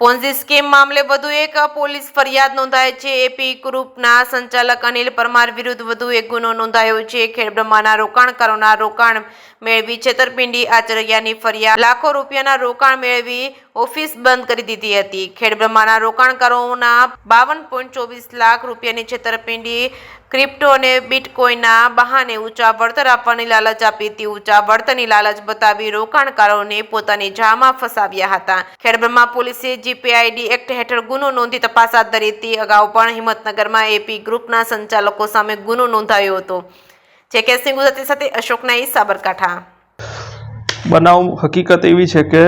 Ponzi scheme મામલે વધુ એક પોલીસ ફરિયાદ નોંધાઈ છે। એપી ગ્રુપના સંચાલક અનિલ પરમાર વિરુદ્ધ વધુ એક ગુનો નોંધાયો છે। ખેડબ્રહ્માના રોકાણકારોના રોકાણ મેળવી છેતરપિંડી આચર્યાની ફરિયાદ। લાખો રૂપિયાના રોકાણ મેળવી ઓફિસ બંધ કરી દીધી હતી। ખેડબ્રહ્માના રોકાણકારોના 52.24 લાખ રૂપિયાની છેતરપિંડી ક્રિપ્ટો અને બિટકોઇનના બહાને ઊંચા વળતર આપવાની લાલચ આપી હતી। ઊંચા વળતરની લાલચ બતાવી રોકાણકારોને પોતાની જાળમાં ફસાવ્યા હતા। ખેડબ્રહ્મા પોલીસે જીપીઆઈડી એક્ટ હેઠળ ગુનો નોંધી તપાસ હાથ ધરી હતી। અગાઉ પણ હિંમતનગરમાં એપી ગ્રુપના સંચાલકો સામે ગુનો નોંધાયો હતો। જેકેસિંહ ગુજરાતી સાથે અશોક નાઈ, સાબરકાંઠા। બનાવ હકીકત એવી છે કે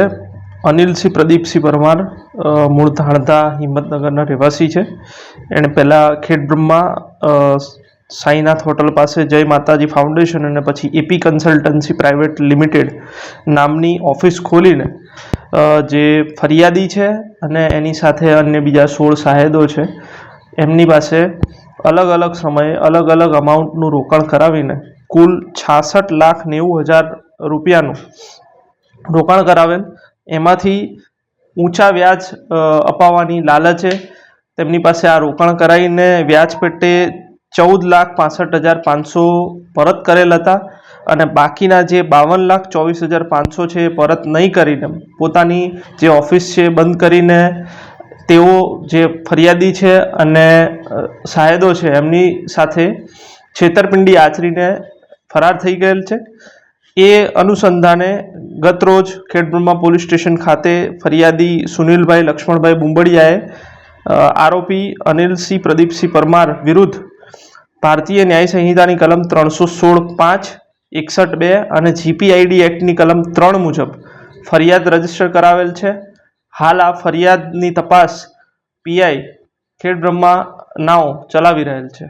અનિલસિંહ પ્રદીપસિંહ પરમાર મૂળ ધાણધા હિંમતનગરના રહેવાસી છે। એણે પહેલાં ખેડબ્રહ્મા સાઈનાથ હોટલ પાસે જય માતાજી ફાઉન્ડેશન અને પછી એપી કન્સલ્ટન્સી પ્રાઇવેટ લિમિટેડ નામની ઓફિસ ખોલીને જે ફરિયાદી છે અને એની સાથે અન્ય બીજા 16 સાહેદો છે એમની પાસે અલગ અલગ સમયે અલગ અલગ અમાઉન્ટનું રોકાણ કરાવીને કુલ 66,90,000 રૂપિયાનું રોકાણ કરાવેલ। એમાંથી ઊંચા વ્યાજ અપાવવાની લાલચે તેમની પાસે આ રોકાણ કરાવીને વ્યાજ પેટે 14,65,500 પરત કરેલ હતા અને બાકીના જે 52,24,500 છે એ પરત નહીં કરીને પોતાની જે ઓફિસ છે બંધ કરીને તેઓ જે ફરિયાદી છે અને સાહેદો છે એમની સાથે છેતરપિંડી આચરીને ફરાર થઈ ગયેલ છે। એ અનુસંધાને ગતરોજ ખેડબ્રહ્મા પોલીસ સ્ટેશન ખાતે ફરિયાદી સુનિલભાઈ લક્ષ્મણભાઈ બુંબડિયાએ આરોપી અનિલસિંહ પ્રદીપસિંહ પરમાર વિરુદ્ધ ભારતીય ન્યાય સંહિતાની કલમ 316(5), 61(2) અને જીપીઆઈડી એક્ટની કલમ 3 મુજબ ફરિયાદ રજીસ્ટર કરાવેલ છે। હાલ આ ફરિયાદની તપાસ પીઆઈ ખેડબ્રહ્મા નાઓ ચલાવી રહેલ છે।